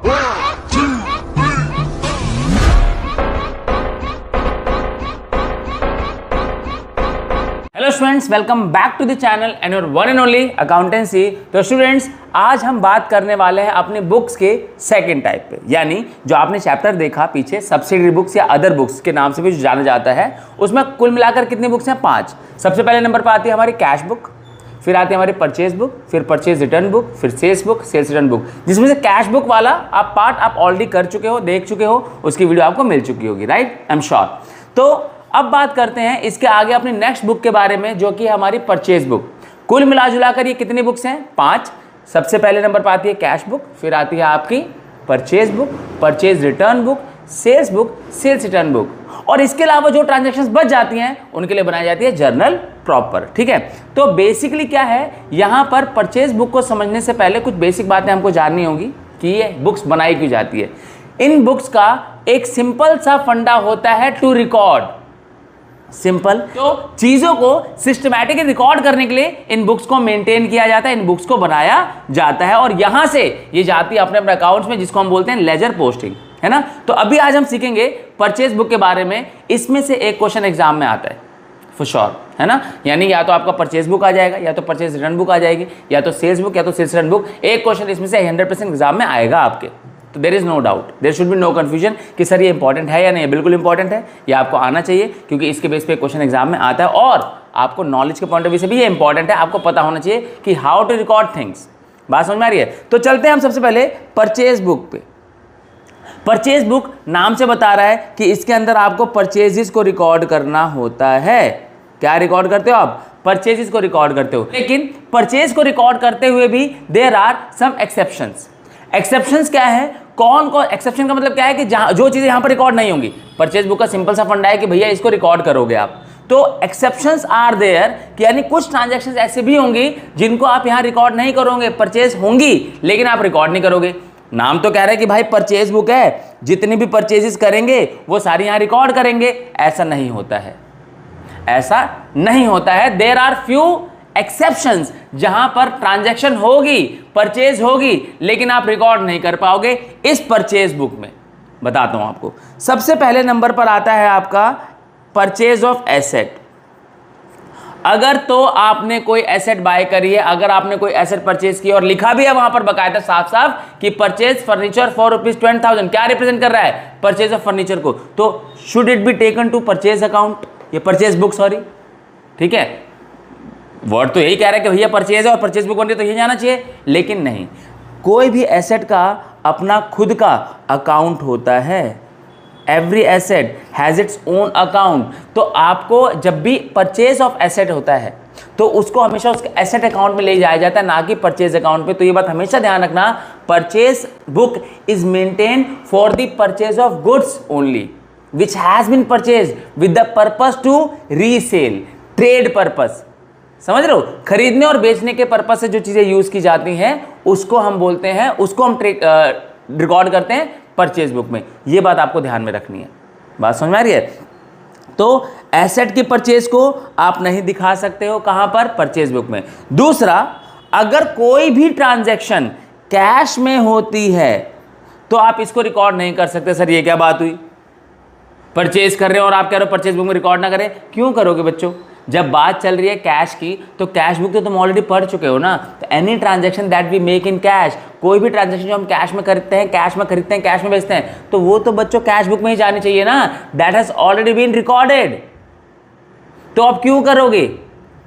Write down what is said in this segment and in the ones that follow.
Hello students, welcome back to the channel and your one and only accountancy. तो students, आज हम बात करने वाले हैं अपने बुक्स के सेकंड टाइप पे, यानी जो आपने चैप्टर देखा पीछे सब्सिडरी बुक्स या अदर बुक्स के नाम से भी जाना जाता है, उसमें कुल मिलाकर कितनी बुक्स हैं? 5। सबसे पहले नंबर पर आती है हमारी कैश बुक, फिर आती है हमारी परचेज बुक, फिर परचेज रिटर्न बुक, फिर sales book, sales return book, जिसमें से कैश बुक वाला आप पार्ट आप ऑलरेडी कर चुके हो, देख चुके हो, उसकी वीडियो आपको मिल चुकी होगी, राइट? I am sure. तो अब बात करते हैं इसके आगे अपनी नेक्स्ट बुक के बारे में, जो कि हमारी परचेज बुक। कुल मिलाजुलाकर ये कितनी बुक्स हैं? 5। सबसे पहले नंबर पर आती है कैश बुक, फिर आती है आपकी purchase book, purchase return book, sales book, sales return book, और इसके अलावा जो ट्रांजैक्शंस बच जाती हैं उनके लिए बनाई जाती है जर्नल प्रॉपर। ठीक है, तो बेसिकली क्या है, यहां पर परचेज बुक को समझने से पहले कुछ बेसिक बातें हमको जाननी होगी कि ये बुक्स बनाई क्यों जाती है। इन बुक्स का एक सिंपल सा फंडा होता है टू रिकॉर्ड। सिंपल, तो चीजों को सिस्टमैटिकली रिकॉर्ड करने के लिए इन बुक्स को मेंटेन किया जाता है, इन बुक्स को बनाया जाता है, और यहां से ये जाती है अपने अपने अकाउंट्स में, जिसको हम बोलते हैं लेजर पोस्टिंग, है ना। तो अभी आज हम सीखेंगे परचेज बुक के बारे में। इसमें से एक क्वेश्चन एग्जाम में आता है फॉर श्योर, है ना। यानी या तो आपका परचेज बुक आ जाएगा, या तो परचेज रिटर्न बुक आ जाएगी, या तो सेल्स बुक, या तो सेल्स रिटर्न बुक। एक क्वेश्चन इसमें से 100% एग्जाम में आएगा आपके। तो there is no doubt, there should be no confusion कि सर ये इंपॉर्टेंट है या नहीं। बिल्कुल इंपॉर्टेंट है, ये आपको आना चाहिए, क्योंकि इसके बेस पे क्वेश्चन एग्जाम में आता है, और आपको नॉलेज के पॉइंट ऑफ व्यू से भी ये इंपॉर्टेंट है। आपको पता होना चाहिए कि हाउ टू रिकॉर्ड थिंग्स। बात समझ में आ रही है? तो चलते हैं हम सबसे पहले परचेज बुक पे। परचेज बुक नाम से बता रहा है कि इसके अंदर आपको परचेजेस को रिकॉर्ड करना होता है। क्या रिकॉर्ड करते हो आप? परचेजेस को रिकॉर्ड करते हो। लेकिन परचेज को रिकॉर्ड करते हुए भी there are some exceptions. Exceptions क्या है? कौन कौन? एक्सेप्शन का मतलब क्या है कि जो चीजें यहां पर रिकॉर्ड नहीं होंगी। परचेज बुक का सिंपल सा फंडा है कि भैया इसको रिकॉर्ड करोगे आप। तो एक्सेप्शंस आर देयर, यानी कुछ ट्रांजैक्शंस ऐसे भी होंगी जिनको आप यहां रिकॉर्ड नहीं करोगे। परचेज होंगी लेकिन आप रिकॉर्ड नहीं करोगे। नाम तो कह रहा है कि भाई परचेज बुक है, जितनी भी परचेजेस करेंगे वो सारी यहां रिकॉर्ड करेंगे। ऐसा नहीं होता है, ऐसा नहीं होता है। देयर आर फ्यू एक्सेप्शंस, जहां पर ट्रांजैक्शन होगी, परचेज होगी, लेकिन आप रिकॉर्ड नहीं कर पाओगे इस परचेज बुक में। बताता हूं आपको। सबसे पहले नंबर पर आता है आपका परचेज ऑफ एसेट। अगर तो आपने कोई एसेट बाय करी है, अगर आपने कोई एसेट परचेज की और लिखा भी है वहां पर बकायदा साफ साफ कि परचेज फर्नीचर फॉर ₹20,000, क्या रिप्रेजेंट कर रहा है? परचेज ऑफ फर्नीचर को। तो should it be taken to purchase account, ये परचेज बुक, सॉरी, ठीक है। वर्ड तो यही कह रहा है कि भैया परचेज है और परचेज बुक बन रही, तो ये जाना चाहिए, लेकिन नहीं। कोई भी एसेट का अपना खुद का अकाउंट होता है। Every asset has its own account. तो आपको जब भी परचेज ऑफ एसेट होता है तो उसको हमेशा उसके एसेट अकाउंट में ले जाया जाता है, ना कि परचेज अकाउंट पे। तो ये बात हमेशा ध्यान रखना, purchase book is maintain for the purchase of goods only which has been purchase with the purpose to resale, trade purpose. समझ रहे हो? खरीदने और बेचने के पर्पस से जो चीजें यूज की जाती हैं उसको हम बोलते हैं, उसको हम रिकॉर्ड करते हैं परचेज बुक में। ये बात आपको ध्यान में रखनी है। बात समझ में आ रही है? तो एसेट की परचेज को आप नहीं दिखा सकते हो, कहां पर? परचेज बुक में। दूसरा, अगर कोई भी ट्रांजैक्शन कैश में होती है तो आप इसको रिकॉर्ड नहीं कर सकते। सर ये क्या बात हुई? परचेज कर रहे हो और आप कह रहे हो परचेज बुक में रिकॉर्ड ना करें। क्यों करोगे बच्चों? जब बात चल रही है कैश की, तो कैश बुक तो तुम ऑलरेडी पढ़ चुके हो ना। तो any transaction that we make in cash, कोई भी ट्रांजैक्शन जो हम कैश में करते हैं, कैश में खरीदते हैं, कैश में बेचते हैं, तो वो तो बच्चों कैश बुक में ही जानी चाहिए ना। That has already been recorded. तो आप क्यों करोगे?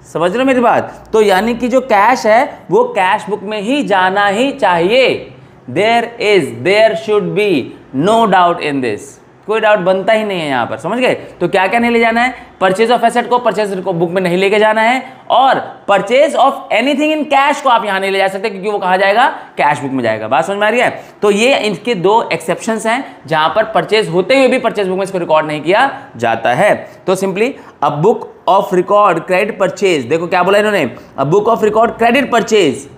समझ रहे हो मेरी बात? तो यानी कि जो कैश है वो कैश बुक में ही जाना ही चाहिए। There should be no doubt in this. कोई डाउट बनता ही नहीं है यहां पर। समझ गए? तो क्या क्या नहीं ले जाना है? परचेज ऑफ एसेट को परचेज बुक में नहीं लेके जाना है, और purchase of anything in cash को आप यहां नहीं ले जा सकते, क्योंकि वो कहा जाएगा कैश बुक में जाएगा। बात समझ में आ रही है? तो ये इनके 2 एक्सेप्शंस हैं जहां पर परचेज होते हुए भी परचेज बुक में इसको रिकॉर्ड नहीं किया जाता है। तो simply a book of record credit purchase, देखो क्या बोला इन्होंने, a book of record credit purchase,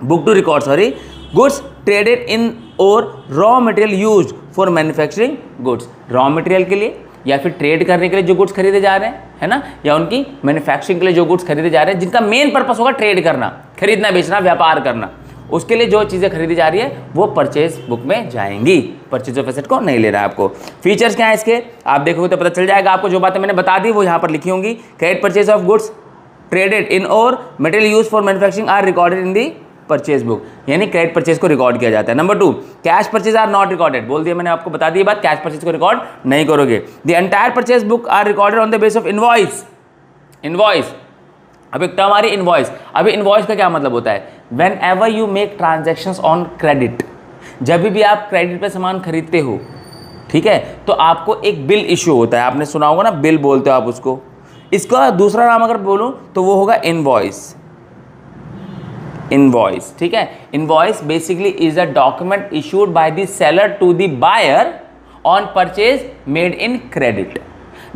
book to record sorry, goods traded in और raw material used for manufacturing goods. Raw material के लिए या फिर ट्रेड करने के लिए जो गुड्स खरीदे जा रहे हैं, है ना, या उनकी मैन्युफैक्चरिंग के लिए जो गुड्स खरीदे जा रहे हैं, जिनका मेन पर्पस होगा ट्रेड करना, खरीदना बेचना, व्यापार करना, उसके लिए जो चीज़ें खरीदी जा रही है वो परचेज बुक में जाएंगी, परचेज ऑफ एसेट को नहीं लेना है आपको। फीचर्स क्या है इसके, आप देखोगे तो पता चल जाएगा आपको। जो बातें मैंने बता दी वो यहाँ पर लिखी होंगी। Credit purchase of goods traded in और material use for manufacturing are recorded in the purchase book, यानी क्रेडिट परचेज को रिकॉर्ड किया जाता है। Number 2, cash purchase are not recorded, बोल दिया मैंने आपको, बता दी बात, कैश परचेज को रिकॉर्ड नहीं करोगे। The entire purchase book are recorded on the base of invoice. Invoice, अब एक टर्म आ रही है इनवॉइस। अभी इनवॉइस का क्या मतलब होता है, when ever you make transactions on credit, जब भी आप क्रेडिट पे सामान खरीदते हो, ठीक है, तो आपको एक बिल इशू होता है। आपने सुना होगा ना, बिल बोलते हो आप उसको। इसका दूसरा नाम अगर बोलूं तो वो होगा इनवॉइस। इनवॉइस, ठीक है। Invoice basically is a document issued by the seller to the buyer on purchase made in credit.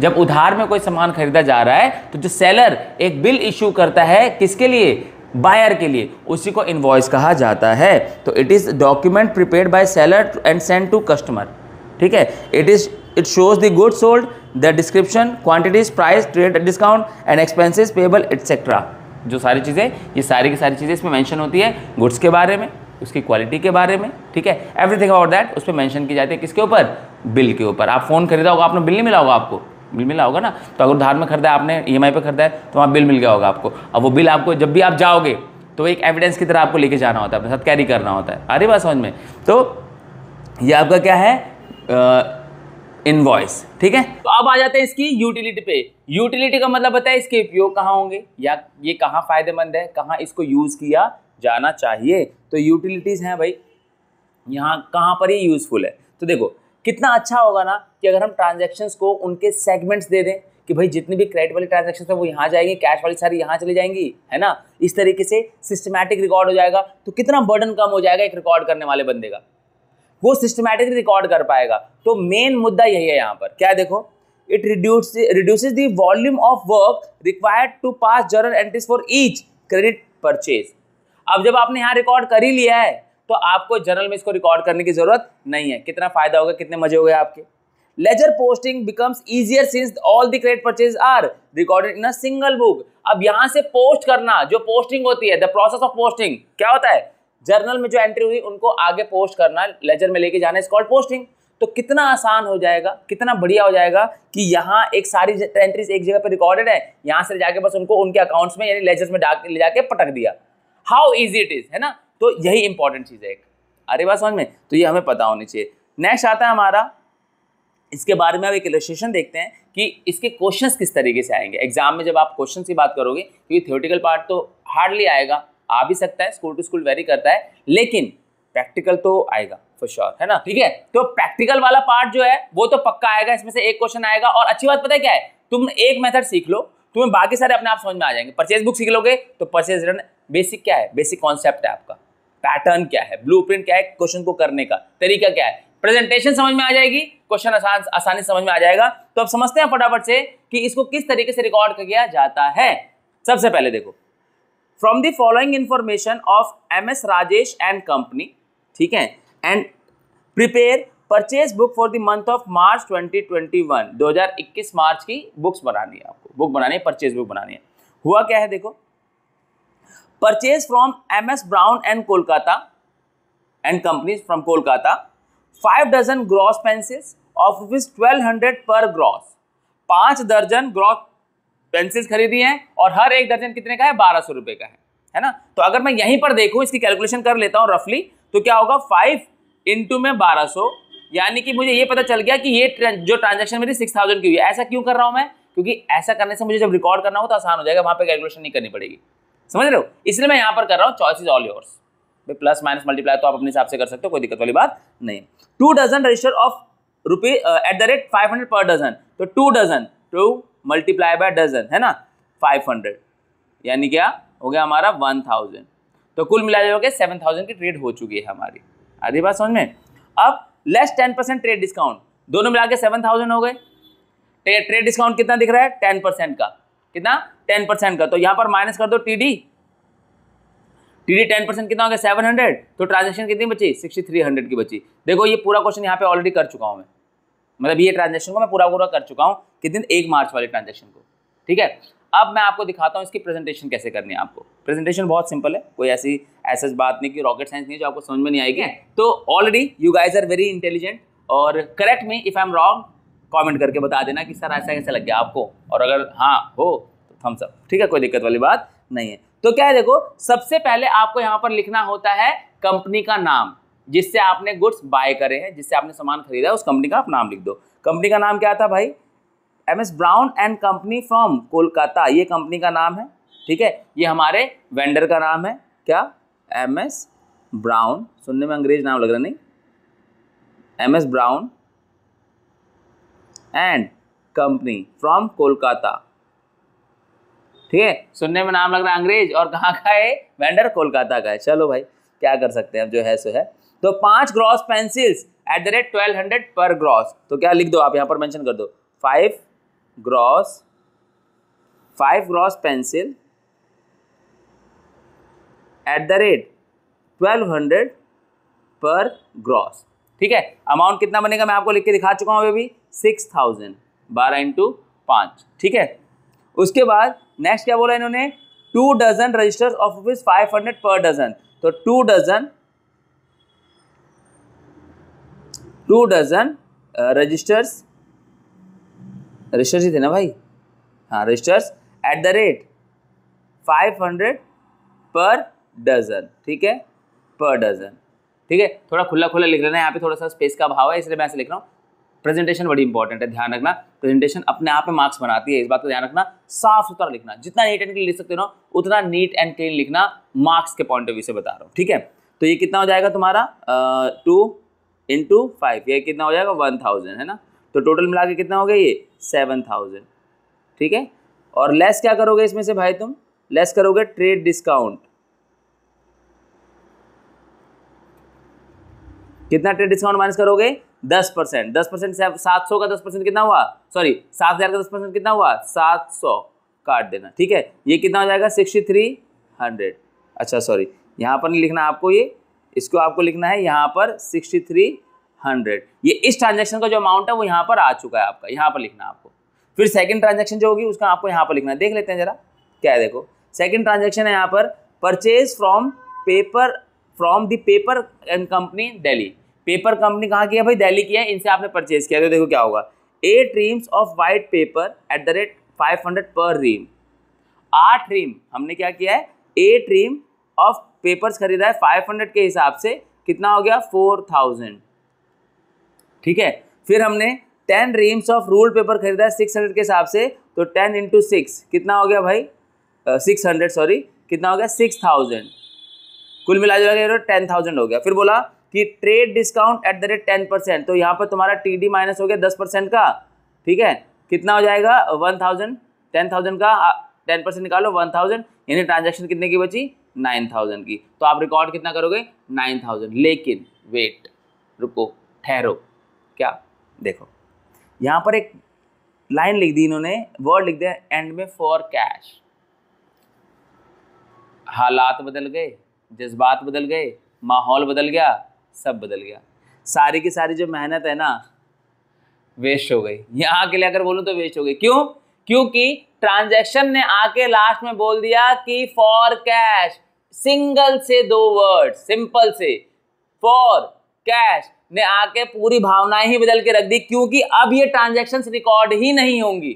जब उधार में कोई सामान खरीदा जा रहा है तो जो सेलर एक बिल इशू करता है, किसके लिए, बायर के लिए, उसी को इनवॉइस कहा जाता है। तो it is document prepared by seller and send to customer, ठीक है। It shows the goods sold, the description, quantities, price, trade discount and expenses payable etcetera. जो सारी चीज़ें, ये सारी की सारी चीज़ें इसमें मेंशन होती है, गुड्स के बारे में, उसकी क्वालिटी के बारे में, ठीक है, एवरीथिंग अबाउट दैट उस पर मेंशन की जाती है। किसके ऊपर, बिल के ऊपर। आप फोन खरीदा होगा, आपने बिल नहीं मिला होगा आपको, बिल मिला होगा ना, तो अगर उधार में खरीदा आपने, ईएमआई पे खरीदा है, तो वहाँ बिल मिल गया होगा आपको। अब वो बिल आपको जब भी आप जाओगे तो एक एविडेंस की तरह आपको लेके जाना होता है, अपने साथ कैरी करना होता है। आ रही बात समझ में। तो ये आपका क्या है, इनवॉइस, ठीक है। तो अब आ जाते हैं इसकी यूटिलिटी पे। यूटिलिटी का मतलब होता है इसके उपयोग कहाँ होंगे, या ये कहाँ फायदेमंद है, कहाँ इसको यूज किया जाना चाहिए। तो यूटिलिटीज हैं भाई, यहाँ कहाँ पर ये यूजफुल है। तो देखो कितना अच्छा होगा ना कि अगर हम ट्रांजैक्शंस को उनके सेगमेंट्स दे दें कि भाई जितनी भी क्रेडिट वाली ट्रांजैक्शंस है वो यहाँ जाएंगी, कैश वाली सारी यहाँ चली जाएंगी, है ना। इस तरीके से सिस्टमैटिक रिकॉर्ड हो जाएगा, तो कितना बर्डन कम हो जाएगा एक रिकॉर्ड करने वाले बंदे का, वो सिस्टमैटिकली रिकॉर्ड कर पाएगा। तो मेन मुद्दा यही है यहाँ पर, क्या देखो, it reduces the volume of work required to pass journal entries for each credit purchase. अब जब आपने यहाँ रिकॉर्ड कर ही लिया है तो आपको जर्नल में इसको रिकॉर्ड करने की जरूरत नहीं है। कितना फायदा होगा, कितने मजे हो गए आपके। Ledger posting becomes easier since all the credit purchase are recorded in a single book. अब यहाँ से पोस्ट करना, जो पोस्टिंग होती है, द प्रोसेस ऑफ पोस्टिंग क्या होता है, जर्नल में जो एंट्री हुई उनको आगे पोस्ट करना, लेजर में लेके जाना, इज कॉल्ड पोस्टिंग। तो कितना आसान हो जाएगा, कितना बढ़िया हो जाएगा कि यहाँ एक सारी एंट्रीज एक जगह पर रिकॉर्डेड है, यहाँ से जाके बस उनको उनके अकाउंट्स में यानी लेजर्स में ले जाके पटक दिया। हाउ इजी इट इज, है ना। तो यही इंपॉर्टेंट चीज है एक। अरे बात समझ में, तो ये हमें पता होनी चाहिए। नेक्स्ट आता है हमारा, इसके बारे में अब एक इलस्ट्रेशन देखते हैं कि इसके क्वेश्चंस किस तरीके से आएंगे एग्जाम में। जब आप क्वेश्चन की बात करोगे, क्योंकि थ्योरेटिकल पार्ट तो हार्डली आएगा, आ भी सकता है, स्कूल टू स्कूल वेरी करता है, लेकिन प्रैक्टिकल तो आएगा फॉर श्योर, है ना, ठीक है। तो प्रैक्टिकल वाला पार्ट जो है वो तो पक्का आएगा, इसमें से एक क्वेश्चन आएगा। और अच्छी बात पता है क्या है, तुम एक मेथड सीख लो, तुम्हें बाकी सारे अपने आप समझ में आ जाएंगे। परचेज बुक सीख लोगे तो परचेज रिटर्न बेसिक क्या है, बेसिक कॉन्सेप्ट है आपका, पैटर्न क्या है, ब्लूप्रिंट क्या है, क्वेश्चन को करने का तरीका क्या है, प्रेजेंटेशन समझ में आ जाएगी, क्वेश्चन आसानी समझ में आ जाएगा। तो अब समझते हैं फटाफट से कि इसको किस तरीके से रिकॉर्ड किया जाता है। सबसे पहले देखो, from the following information of MS Rajesh and company, ठीक है, and prepare purchase book for the month of March 2021, 2021 मार्च की बुक्स बनानी है आपको, बुक बनानी है, परचेज बुक बनानी है। हुआ क्या है देखो, purchase from MS Brown and Kolkata and companies from Kolkata 5 dozen gross pencils of ₹1200 per gross. 5 दर्जन ग्रॉस पेंसिल्स खरीदी हैं और हर एक दर्जन कितने का है, 1200 रुपए का है ना। तो अगर मैं यहीं पर देखूं, इसकी कैलकुलेशन कर लेता हूं रफली, तो क्या होगा 5 इंटू में 1200, यानी कि मुझे ये पता चल गया कि ये जो ट्रांजैक्शन मेरी 6000 की हुई है। ऐसा क्यों कर रहा हूं मैं, क्योंकि ऐसा करने से मुझे जब रिकॉर्ड करना हो तो आसान हो जाएगा, वहां पे कैलकुलेशन नहीं करनी पड़ेगी, समझ रहे हो, इसलिए मैं यहां पर कर रहा हूं। Choice is all yours, plus minus multiply तो आप अपने हिसाब से कर सकते हो, कोई दिक्कत वाली बात नहीं। 2 डजन रजिस्टर ऑफ ₹500 पर डजन, तो 2 डजन 2 मल्टीप्लाई बाय डजन, है ना, 500, यानी क्या हो गया हमारा 1000। तो कुल मिला के 7000 की ट्रेड हो चुकी है हमारी। आधी बात समझ में। अब लेस 10% ट्रेड डिस्काउंट, दोनों मिला के 7000 हो गए। ट्रेड डिस्काउंट कितना दिख रहा है, 10% का, कितना 10% का, तो यहां पर माइनस कर दो टीडी 10% कितना हो गया 700, तो ट्रांजैक्शन कितनी बची 6300 की बची। देखो ये पूरा क्वेश्चन यहाँ पे ऑलरेडी कर चुका हूं मैं, मतलब ये ट्रांजैक्शन को मैं पूरा कर चुका हूं, कितने 1 मार्च वाले ट्रांजैक्शन को, ठीक है। अब मैं आपको दिखाता हूँ इसकी प्रेजेंटेशन कैसे करनी है। आपको प्रेजेंटेशन बहुत सिंपल है, कोई ऐसी बात नहीं कि रॉकेट साइंस नहीं है जो आपको समझ में नहीं आएगी। तो already you guys are very intelligent, और correct me if I am wrong, comment करके बता देना कि सर ऐसा कैसे लग गया आपको, और अगर हाँ हो तो थम्स अप, ठीक है, कोई दिक्कत वाली बात नहीं है। तो क्या है, देखो सबसे पहले आपको यहाँ पर लिखना होता है कंपनी का नाम, जिससे आपने गुड्स बाय करे हैं, जिससे आपने सामान खरीदा है, उस कंपनी का आप नाम लिख दो। कंपनी का नाम क्या था भाई, MS Brown and company from Kolkata, ये कंपनी का नाम है, ठीक है। ये हमारे वेंडर का नाम है, क्या, MS ब्राउन, सुनने में अंग्रेज नाम लग रहा नहीं, MS Brown and company from Kolkata, ठीक है, सुनने में नाम लग रहा है अंग्रेज, और कहाँ का है, वेंडर कोलकाता का है। चलो भाई क्या कर सकते हैं, अब जो है सो है। तो 5 gross pencils at the rate 1200 per gross, तो क्या लिख दो आप यहाँ पर मेंशन कर दो, 5 gross pencil at the rate 1200 per gross, ठीक है। अमाउंट कितना बनेगा मैं आपको लिख के दिखा चुका हूं अभी, 6000, 12 × 5, ठीक है। उसके बाद नेक्स्ट क्या बोला इन्होंने, 2 डजन रजिस्टर्स ऑफ ₹500 पर डजन, तो 2 डजन रजिस्टर्स ही थे ना भाई, हाँ रजिस्टर्स एट द रेट 500 पर डजन, ठीक है, पर डजन, ठीक है। थोड़ा खुला खुला लिख लेना, यहाँ पे थोड़ा सा स्पेस का अभाव है इसलिए मैं ऐसे लिख रहा हूँ। प्रेजेंटेशन बड़ी इंपॉर्टेंट है, ध्यान रखना, प्रेजेंटेशन अपने आप में मार्क्स बनाती है, इस बात का ध्यान रखना। साफ सुथरा लिखना, जितना नीट एंड क्लीन लिख सकते हो ना उतना नीट एंड क्लीन लिखना, मार्क्स के पॉइंट ऑफ व्यू से बता रहा हूँ, ठीक है। तो ये कितना हो जाएगा तुम्हारा 2 × 5, ये कितना हो जाएगा 1000, है ना। तो टोटल मिला के कितना हो गया ये 7000, ठीक है। और लेस क्या करोगे इसमें से भाई, तुम लेस करोगे ट्रेड डिस्काउंट, कितना ट्रेड डिस्काउंट माइनस करोगे 10%, 10% से 700 का 10% कितना हुआ, सॉरी 7000 का 10% कितना हुआ 700, काट देना, ठीक है। ये कितना हो जाएगा 6300, अच्छा सॉरी यहाँ पर नहीं लिखना आपको, ये इसको आपको लिखना है यहाँ पर 6300। ये इस ट्रांजैक्शन का जो अमाउंट है वो यहाँ पर आ चुका है आपका, यहाँ पर लिखना आपको। फिर सेकंड ट्रांजैक्शन जो होगी उसका आपको यहाँ पर लिखना है, देख लेते हैं जरा क्या है। देखो सेकंड ट्रांजैक्शन है यहाँ पर, purchase from the paper and company Delhi, paper company कहाँ की है भाई, दिल्ली की है, इनसे आपने परचेज किया। तो देखो क्या होगा, 8 reams of white paper at the rate 500 पर रीम, 8 रीम हमने क्या किया है, 8 रीम ऑफ पेपर्स खरीदा है 500 के हिसाब से, कितना हो गया 4000, ठीक है। फिर हमने 10 रीम्स ऑफ रूल्ड पेपर खरीदा है 600 के हिसाब से, तो 10 × 6 कितना हो गया भाई 600, सॉरी कितना हो गया 6000, कुल मिला जुला 10,000 हो गया। फिर बोला कि trade discount at the rate 10%, तो यहाँ पर तुम्हारा TD माइनस हो गया 10% का, ठीक है, कितना हो जाएगा 1000, 10,000 का 10% निकालो 1000, यानी ट्रांजैक्शन कितने की बची 9000 की। तो आप रिकॉर्ड कितना करोगे 9000। लेकिन वेट, रुको, ठहरो, क्या देखो यहाँ पर एक लाइन लिख दी इन्होंने, वर्ड लिख दिया एंड में फॉर कैश। हालात बदल गए, जज्बात बदल गए, माहौल बदल गया, सब बदल गया, सारी की सारी जो मेहनत है ना वेस्ट हो गई। यहाँ के लिए अगर बोलूँ तो वेस्ट हो गई। क्यों? क्योंकि ट्रांजैक्शन ने आके लास्ट में बोल दिया कि फॉर कैश, सिंगल से 2 वर्ड, सिंपल से फॉर कैश ने आके पूरी भावनाएं ही बदल के रख दी, क्योंकि अब ये ट्रांजैक्शन रिकॉर्ड ही नहीं होंगी।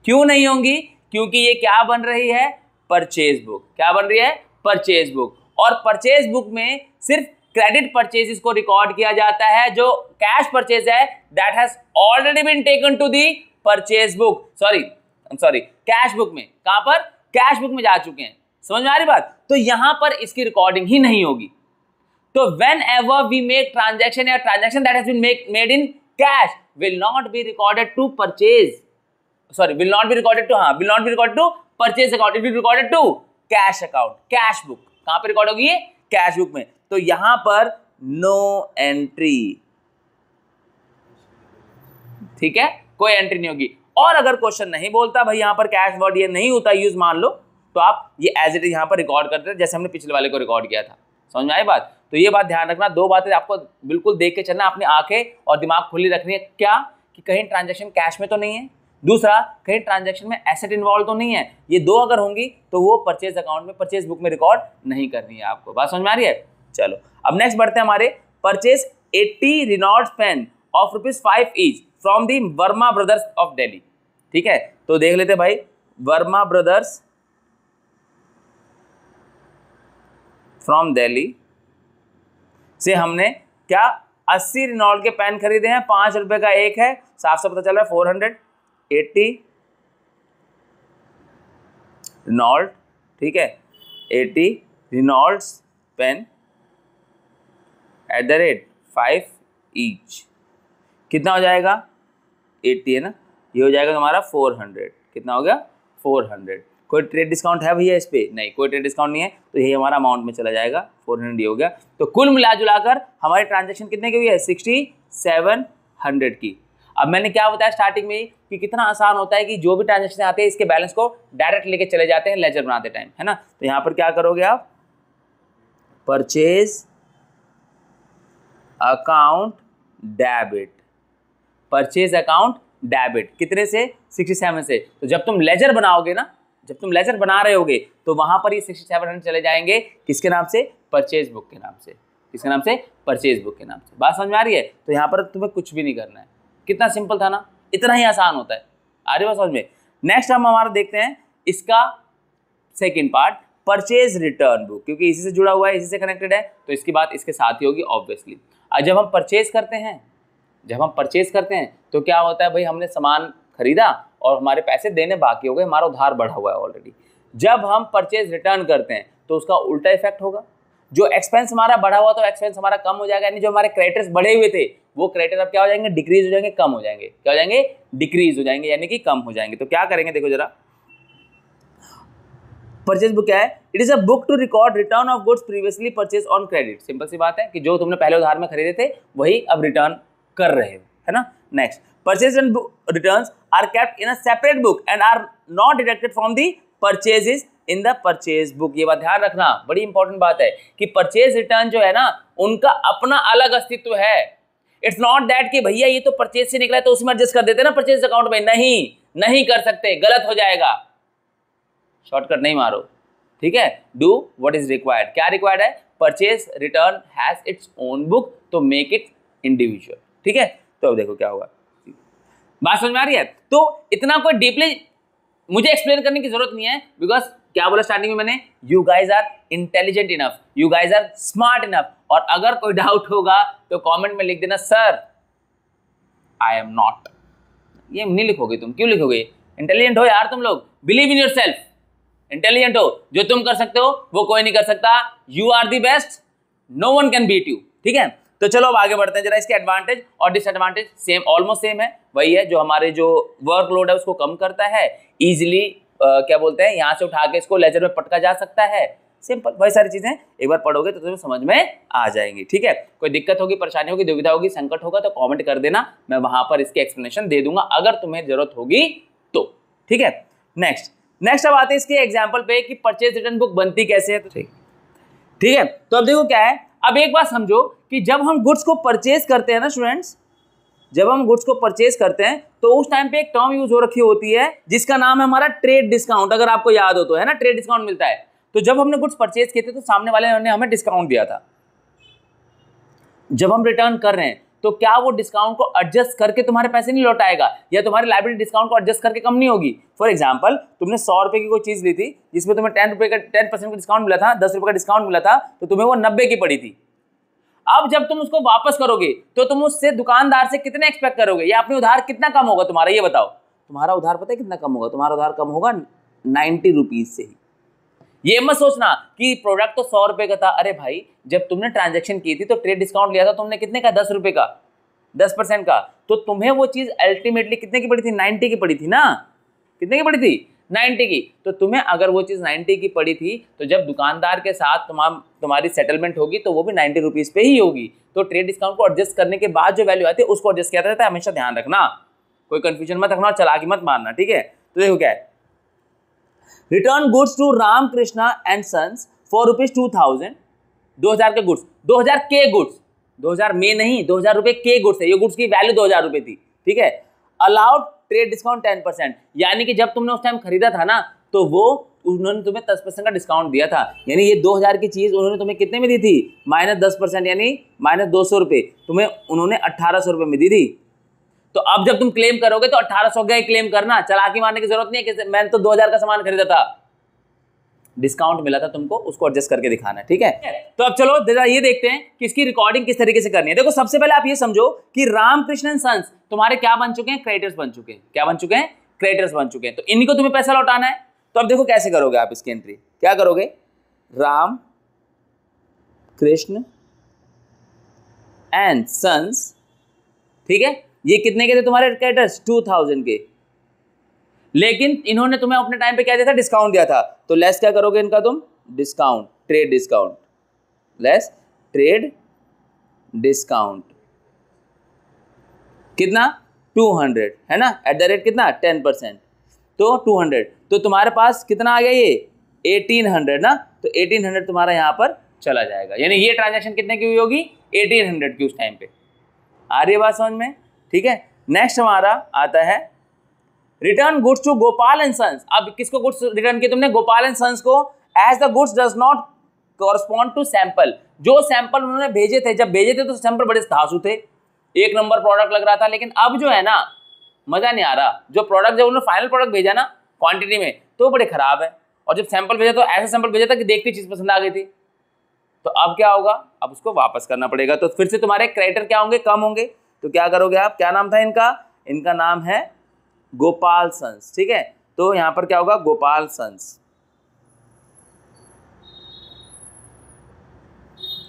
क्यों नहीं होंगी? क्योंकि ये क्या बन रही है, परचेज बुक। क्या बन रही है? Purchase book. और परचेज बुक में सिर्फ क्रेडिट परचेजेस को रिकॉर्ड किया जाता है, जो कैश परचेज है that has already been taken to the purchase book, sorry cash book में। कहां पर? कैश बुक में जा चुके हैं। समझ में आ रही बात? तो यहां पर इसकी रिकॉर्डिंग ही नहीं होगी। तो whenever we make transaction या transaction that has been made in cash will not be recorded to purchase, will not be recorded to purchase account, it will be recorded to cash account, cash book। कहां पे record होगी ये? Cash book में। तो यहां पर no entry, ठीक है, कोई एंट्री नहीं होगी। और अगर क्वेश्चन नहीं बोलता भाई यहां पर कैश वर्ड ये नहीं होता यूज, मान लो, तो आप ये एज इट इज यहां पर रिकॉर्ड करते हैं, जैसे हमने पिछले वाले को रिकॉर्ड किया था। समझ में आई बात? तो ये बात ध्यान रखना, 2 बातें आपको बिल्कुल देख के चलना, अपनी आंखें और दिमाग खुली रखनी है। क्या? कि कहीं ट्रांजैक्शन कैश में तो नहीं है, दूसरा, कहीं ट्रांजैक्शन में एसेट इन्वॉल्व तो नहीं है। ये दो अगर होंगी तो वो परचेज अकाउंट में, परचेज बुक में रिकॉर्ड नहीं करनी है आपको। बात समझ में आ रही है? चलो अब नेक्स्ट बढ़ते हैं हमारे, purchase 80 Reynolds pain of ₹5 each from the Verma brothers of Delhi. ठीक है, तो देख लेते भाई, वर्मा ब्रदर्स फ्रॉम दिल्ली से हमने क्या 80 रेनॉल्ड के पेन खरीदे हैं, ₹5 का एक है, साफ से पता चल रहा है 480 रेनॉल्ड। ठीक है, 80 रेनॉल्ड्स पेन @5 ईच, कितना हो जाएगा? 80 है ना, ये हो जाएगा तुम्हारा 400। कितना हो गया? 400। कोई ट्रेड डिस्काउंट है भैया इस पे? नहीं, कोई ट्रेड डिस्काउंट नहीं है, तो यही हमारा अमाउंट में चला जाएगा, 400 हो गया। तो कुल मिला जुलाकर हमारी ट्रांजैक्शन कितने की हुई है? 6700 की। अब मैंने क्या बताया स्टार्टिंग में कि कितना आसान होता है कि जो भी ट्रांजैक्शन आते हैं इसके बैलेंस को डायरेक्ट लेके चले जाते हैं लेजर बनाते टाइम, है ना। तो यहाँ पर क्या करोगे आप? Purchase account debit, purchase account debit कितने से? 67 से। तो जब तुम लेजर बनाओगे ना, जब तुम लेजर बना रहे होगे तो वहां पर ये 6700 चले जाएंगे, किसके नाम से? परचेज बुक के नाम से। किसके नाम से? परचेज बुक के नाम से। बात समझ में आ रही है? तो यहाँ पर तुम्हें कुछ भी नहीं करना है। कितना सिंपल था ना, इतना ही आसान होता है। आ रही बात समझ में? नेक्स्ट हम हमारा देखते हैं इसका second part, purchase return book, क्योंकि इसी से जुड़ा हुआ है, इसी से कनेक्टेड है, तो इसकी बात इसके साथ ही होगी ऑब्वियसली। जब हम परचेज करते हैं, जब हम परचेज करते हैं तो क्या होता है भाई, हमने सामान खरीदा और हमारे पैसे देने बाकी हो गए, हमारा उधार बढ़ा हुआ है ऑलरेडी। जब हम परचेज रिटर्न करते हैं तो उसका उल्टा इफेक्ट होगा, जो एक्सपेंस हमारा बढ़ा हुआ तो एक्सपेंस हमारा कम हो जाएगा, यानी जो हमारे क्रेडिटर्स बढ़े हुए थे वो क्रेडिटर अब क्या हो जाएंगे? डिक्रीज हो जाएंगे, कम हो जाएंगे। क्या हो जाएंगे? डिक्रीज हो जाएंगे, यानी कि कम हो जाएंगे। तो क्या करेंगे देखो जरा, परचेज बुक क्या है? It is a book to record return of goods previously purchase on credit. Simple सी बात है कि जो तुमने पहले उधार में खरीदे थे वही अब रिटर्न कर रहे हो, है ना। Next, purchase and returns are kept in a separate book and are not deducted from the purchases in the purchase book. ये बात ध्यान रखना, बड़ी इंपॉर्टेंट बात है कि परचेज रिटर्न जो है ना, उनका अपना अलग अस्तित्व है। इट्स नॉट दैट कि भैया ये तो परचेज से निकला है तो उसमें एडजस्ट कर देते ना परचेज अकाउंट में। नहीं कर सकते, गलत हो जाएगा। शॉर्टकट नहीं मारो, ठीक है। Do what is required. क्या रिक्वायर्ड है? Purchase return has its own book, तो मेक इट इंडिविजुअल। ठीक है, तो अब देखो क्या होगा, बात समझ में आ रही है? तो इतना कोई डीपली मुझे एक्सप्लेन करने की जरूरत नहीं है, बिकॉज क्या बोला स्टार्टिंग में मैंने, you guys are intelligent enough, you guys are smart enough. और अगर कोई डाउट होगा तो कमेंट में लिख देना सर आई एम नॉट। ये नहीं लिखोगे तुम, क्यों लिखोगे? इंटेलिजेंट हो यार तुम लोग, believe in your self, intelligent हो, जो तुम कर सकते हो वो कोई नहीं कर सकता। You are the best, no one can beat you. ठीक है, तो चलो अब आगे बढ़ते हैं जरा। इसके एडवांटेज और डिसएडवांटेज सेम, ऑलमोस्ट सेम है। वही है जो हमारे जो वर्कलोड है उसको कम करता है, इजिली क्या बोलते हैं, यहां से उठा के इसको लेजर में पटका जा सकता है। सिंपल, वही सारी चीजें एक बार पढ़ोगे तो तुम्हें समझ में आ जाएंगी। ठीक है, कोई दिक्कत होगी, परेशानी होगी, दुविधा होगी, संकट होगा तो कमेंट कर देना, मैं वहां पर इसकी एक्सप्लेनेशन दे दूंगा अगर तुम्हें जरूरत होगी तो। ठीक है, नेक्स्ट अब आते हैं इसके एग्जाम्पल पे कि परचेज रिटर्न बुक बनती कैसे है। तो ठीक है, तो अब देखो क्या है। अब एक बात समझो कि जब हम गुड्स को परचेज करते हैं ना स्टूडेंट्स, जब हम गुड्स को परचेज करते हैं तो उस टाइम पे एक टर्म यूज हो रखी होती है जिसका नाम है हमारा ट्रेड डिस्काउंट। अगर आपको याद हो तो, है ना, ट्रेड डिस्काउंट मिलता है। तो जब हमने गुड्स परचेज किए थे तो सामने वाले ने हमें डिस्काउंट दिया था। जब हम रिटर्न कर रहे हैं तो क्या वो डिस्काउंट को एडजस्ट करके तुम्हारे पैसे नहीं लौटाएगा, या तुम्हारी लायबिलिटी डिस्काउंट को एडजस्ट करके कम नहीं होगी। फॉर एग्जांपल, तुमने 100 रुपए की कोई चीज ली थी जिसमें तुम्हें 10% का डिस्काउंट मिला था, 10 रुपए का डिस्काउंट मिला था, तो तुम्हें वो 90 की पड़ी थी। अब जब तुम उसको वापस करोगे तो तुम उससे दुकानदार से कितने एक्सपेक्ट करोगे, या अपने उधार कितना कम होगा तुम्हारा, ये बताओ। तुम्हारा उधार पता है कितना कम होगा? तुम्हारा उधार कम होगा 90 रुपीज से ही। ये मत सोचना कि प्रोडक्ट तो 100 रुपए का था। अरे भाई, जब तुमने ट्रांजैक्शन की थी तो ट्रेड डिस्काउंट लिया था तुमने कितने का? 10 रुपए का, 10% का। तो तुम्हें वो चीज अल्टीमेटली कितने की पड़ी थी? 90 की पड़ी थी ना। कितने की पड़ी थी? 90 की। तो तुम्हें अगर वो चीज 90 की पड़ी थी तो जब दुकानदार के साथ तुम्हारी सेटलमेंट होगी तो वो भी 90 रुपीज पे ही होगी। तो ट्रेड डिस्काउंट को एडजस्ट करने के बाद जो वैल्यू आती है उसको एडजस्ट किया जाता है। हमेशा ध्यान रखना, कोई कंफ्यूजन मत रखना, चालाकी मत मारना। ठीक है, तो देखो क्या है, return goods to Ramakrishna and sons for ₹2000। 2000 के गुड्स, 2000 के गुड्स, 2000 में नहीं, 2000 रुपए के गुड्स है। ये गुड्स की वैल्यू 2000 रुपए थी। ठीक है, अलाउड ट्रेड डिस्काउंट 10%, यानी कि जब तुमने उस टाइम खरीदा था ना तो वो उन्होंने तुम्हें 10% का डिस्काउंट दिया था, यानी ये 2000 की चीज उन्होंने तुम्हें कितने में दी थी, -10%, यानी -200 रुपये, तुम्हें उन्होंने 1800 रुपये में दी थी। तो अब जब तुम क्लेम करोगे तो 1800 का ही क्लेम करना, चालाकी मारने की जरूरत नहीं है कि मैंने तो 2000 का सामान खरीदा था, डिस्काउंट मिला था तुमको, उसको एडजस्ट करके दिखाना है, ठीक है। तो अब चलो जरा ये देखते हैं कि इसकी रिकॉर्डिंग किस तरीके से करनी है। देखो सबसे पहले आप ये समझो कि रामकृष्ण एंड सन्स तुम्हारे क्या बन चुके हैं, क्रेडिटर्स बन चुके हैं। क्या बन चुके हैं, क्रेडिटर्स बन चुके हैं। तो इन्हीं को तुम्हें पैसा लौटाना है। तो अब देखो कैसे करोगे आप इसकी एंट्री, क्या करोगे, राम कृष्ण एंड सन्स, ठीक है, ये कितने के थे तुम्हारे क्रेडिटर्स, 2000 के, लेकिन इन्होंने तुम्हें अपने टाइम पे क्या दिया था, डिस्काउंट दिया था। तो लेस क्या करोगे इनका तुम, discount, trade discount, less trade discount, कितना 200 है ना, एट द रेट कितना 10%, तो 200, तो तुम्हारे पास कितना आ गया ये 1800 ना, तो 1800 तुम्हारा यहाँ पर चला जाएगा, यानी ये ट्रांजैक्शन कितने की हुई होगी, 1800 की उस टाइम पे। आ रही है बात समझ में, ठीक है। नेक्स्ट हमारा आता है return goods to Gopal and sons. अब किसको गुड्स रिटर्न किए तुमने, गोपाल एंड सन्स को, as the goods does not correspond to sample. जो सैंपल उन्होंने भेजे थे, जब भेजे थे तो सैंपल बड़े धांसू थे, एक नंबर प्रोडक्ट लग रहा था, लेकिन अब जो है ना मजा नहीं आ रहा। जो प्रोडक्ट जब उन्होंने फाइनल प्रोडक्ट भेजा ना क्वांटिटी में तो बड़े खराब है, और जब सैंपल भेजा तो ऐसा सैंपल भेजा था कि देखती चीज पसंद आ गई थी। तो अब क्या होगा, अब उसको वापस करना पड़ेगा, तो फिर से तुम्हारे क्रेडिटर क्या होंगे, कम होंगे। तो क्या करोगे आप, क्या नाम था इनका, इनका नाम है गोपाल सन्स, ठीक है। तो यहां पर क्या होगा, गोपाल सन्स,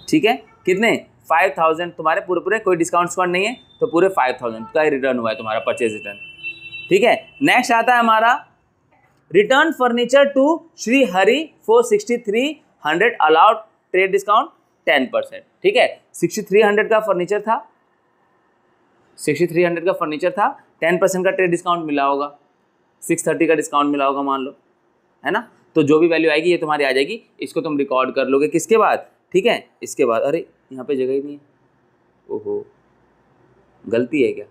ठीक है। कितने 5000 तुम्हारे पूरे पूरे, कोई डिस्काउंट नहीं है, तो पूरे 5000 का रिटर्न हुआ है तुम्हारा परचेज रिटर्न, ठीक है। नेक्स्ट आता है हमारा return furniture to Shri Hari for 6300 allowed trade discount 10%, ठीक है। 6300 का फर्नीचर था, 6300 का फर्नीचर था, 10% का ट्रेड डिस्काउंट मिला होगा, 630 का डिस्काउंट मिला होगा मान लो, है ना। तो जो भी वैल्यू आएगी ये तुम्हारी आ जाएगी, इसको तुम रिकॉर्ड कर लोगे किसके बाद, ठीक है, इसके बाद। अरे यहाँ पे जगह ही नहीं है, ओहो गलती है क्या,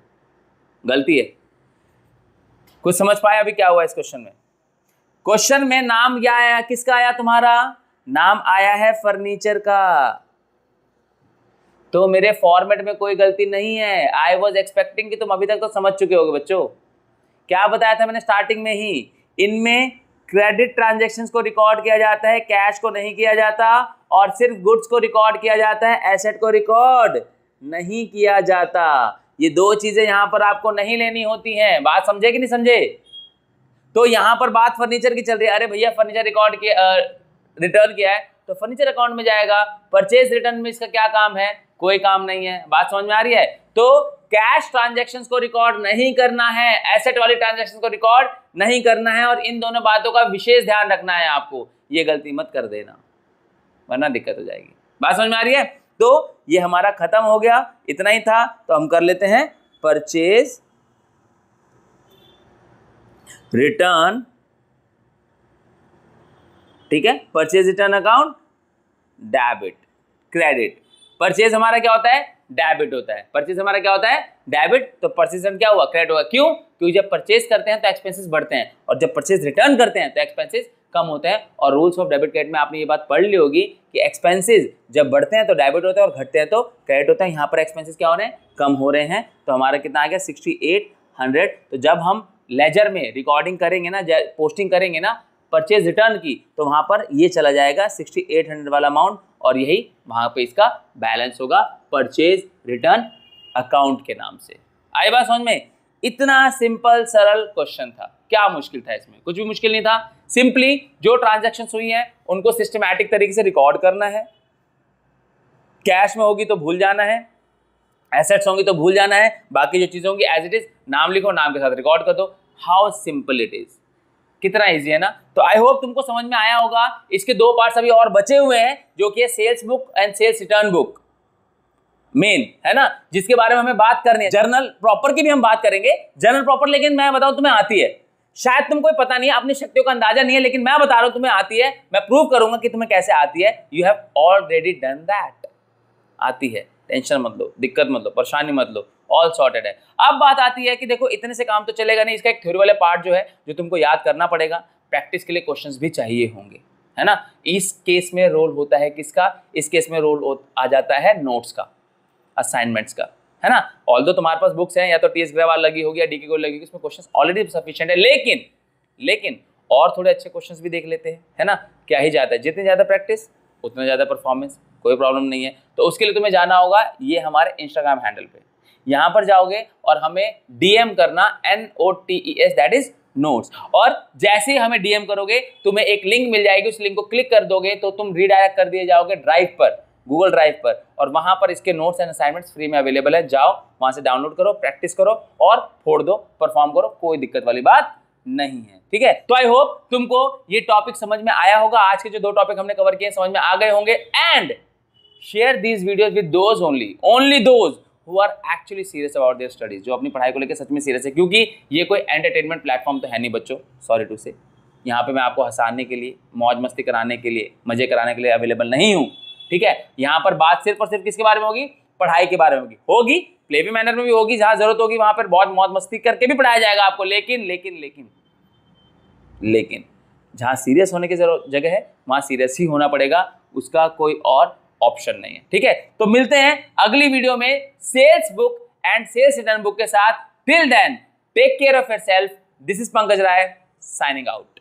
गलती है, कुछ समझ पाया अभी क्या हुआ इस क्वेश्चन में। क्वेश्चन में नाम क्या आया, किसका आया, तुम्हारा नाम आया है फर्नीचर का। तो मेरे फॉर्मेट में कोई गलती नहीं है। आई वॉज एक्सपेक्टिंग कि तुम अभी तक तो समझ चुके होगे बच्चों। क्या बताया था मैंने स्टार्टिंग में ही, इनमें क्रेडिट ट्रांजैक्शंस को रिकॉर्ड किया जाता है, कैश को नहीं किया जाता, और सिर्फ गुड्स को रिकॉर्ड किया जाता है, एसेट को रिकॉर्ड नहीं किया जाता। ये दो चीजें यहां पर आपको नहीं लेनी होती हैं। बात समझे कि नहीं समझे। तो यहां पर बात फर्नीचर की चल रही है, अरे भैया फर्नीचर रिकॉर्ड किया, रिटर्न किया है तो फर्नीचर अकाउंट में जाएगा, परचेज रिटर्न में इसका क्या काम है, कोई काम नहीं है। बात समझ में आ रही है। तो कैश ट्रांजैक्शंस को रिकॉर्ड नहीं करना है, एसेट वाली ट्रांजैक्शंस को रिकॉर्ड नहीं करना है, और इन दोनों बातों का विशेष ध्यान रखना है आपको। ये गलती मत कर देना वरना दिक्कत हो जाएगी। बात समझ में आ रही है। तो ये हमारा खत्म हो गया, इतना ही था। तो हम कर लेते हैं परचेज रिटर्न, ठीक है, purchase return account, debit, credit. Purchase हमारा क्या होता है, डेबिट होता है। परचेज हमारा क्या होता है, डेबिट। तो परचेज रिटर्न क्या हुआ, क्रेडिट हुआ। क्यों, क्योंकि जब परचेज करते हैं तो एक्सपेंसेस बढ़ते हैं, और जब परचेज रिटर्न करते हैं तो एक्सपेंसेस कम होते हैं। और रूल्स ऑफ डेबिट क्रेडिट में आपने ये बात पढ़ ली होगी कि एक्सपेंसेस जब बढ़ते हैं तो डेबिट होता है, और घटते हैं तो क्रेडिट होता है। यहाँ पर एक्सपेंसेस क्या हो रहे हैं, कम हो रहे हैं। तो हमारा कितना आ गया 6800। तो जब हम लेजर में रिकॉर्डिंग करेंगे ना, पोस्टिंग करेंगे ना परचेज रिटर्न की, तो वहां पर ये चला जाएगा 6800 वाला अमाउंट, और यही वहां पे इसका बैलेंस होगा परचेज रिटर्न अकाउंट के नाम से। आई बात समझ में। इतना सिंपल सरल क्वेश्चन था, क्या मुश्किल था इसमें, कुछ भी मुश्किल नहीं था। सिंपली जो ट्रांजैक्शंस हुई हैं उनको सिस्टमैटिक तरीके से रिकॉर्ड करना है। कैश में होगी तो भूल जाना है, एसेट्स होंगी तो भूल जाना है, बाकी जो चीजें होंगी एज इट इज नाम लिखो, नाम के साथ रिकॉर्ड कर दो। हाउ सिंपल इट इज, कितना इजी है ना। तो आई होप तुमको समझ में आया होगा। इसके दो पार्ट्स अभी और बचे हुए हैं, जो कि है sales book and sales return book मेन, है ना, जिसके बारे में हमें बात करनी है। जर्नल प्रॉपर की भी हम बात करेंगे, जर्नल प्रॉपर लेकिन मैं बताऊं तुम्हें आती है। शायद तुमको पता नहीं है, अपनी शक्तियों का अंदाजा नहीं है, लेकिन मैं बता रहा हूं तुम्हें आती है। मैं प्रूव करूंगा कि तुम्हें कैसे आती है। You have already done that. आती है, टेंशन मत लो, दिक्कत मत लो, परेशानी मत लो, ऑल सॉर्टेड है। अब बात आती है कि देखो इतने से काम तो चलेगा नहीं, इसका एक थ्योरी वाले पार्ट जो है जो तुमको याद करना पड़ेगा, प्रैक्टिस के लिए क्वेश्चंस भी चाहिए होंगे, है ना। इस केस में रोल होता है किसका, इस केस में रोल आ जाता है नोट्स का, असाइनमेंट्स का, है ना। ऑल्दो तुम्हारे पास बुक्स हैं, या तो टीएस ग्रेवाल लगी होगी या डीके गोल्ड लगी होगी, इसमें क्वेश्चंस ऑलरेडी सफिशिएंट है, लेकिन और थोड़े अच्छे क्वेश्चंस भी देख लेते हैं, है ना। क्या ही जाता है, जितनी ज्यादा प्रैक्टिस उतना ज्यादा परफॉर्मेंस, कोई प्रॉब्लम नहीं है। तो उसके लिए तुम्हें जाना होगा ये हमारे इंस्टाग्राम हैंडल पे, यहां पर जाओगे और हमें डीएम करना NOTES, दैट इज नोट्स। और जैसे ही हमें डीएम करोगे तुम्हें एक लिंक मिल जाएगी, उस लिंक को क्लिक कर दोगे तो तुम रीडायरेक्ट कर दिए जाओगे ड्राइव पर, गूगल ड्राइव पर, और वहां पर इसके नोट्स एंड असाइनमेंट्स फ्री में अवेलेबल है। जाओ वहां से डाउनलोड करो, प्रैक्टिस करो और फोड़ दो, परफॉर्म करो, कोई दिक्कत वाली बात नहीं है, ठीक है। तो आई होप तुमको ये टॉपिक समझ में आया होगा, आज के जो 2 टॉपिक हमने कवर किए समझ में आ गए होंगे। And share these videos with those only those who are actually serious about their studies, जो अपनी पढ़ाई को लेकर सच में सीरियस है, क्योंकि ये कोई एंटरटेनमेंट प्लेटफॉर्म तो है नहीं बच्चों, सॉरी टू से। यहाँ पे मैं आपको हंसाने के लिए, मौज मस्ती कराने के लिए, मजे कराने के लिए अवेलेबल नहीं हूँ, ठीक है। यहाँ पर बात सिर्फ और सिर्फ किसके बारे में होगी, पढ़ाई के बारे में होगी, प्लेबी मैनर में भी होगी, जहां जरूरत होगी वहां पर बहुत मौज मस्ती करके भी पढ़ाया जाएगा आपको, लेकिन जहां सीरियस होने की जगह है वहां सीरियस ही होना पड़ेगा, उसका कोई और ऑप्शन नहीं है, ठीक है। तो मिलते हैं अगली वीडियो में sales book and sales return book के साथ। Till then take care of yourself, this is Pankaj Rai signing out.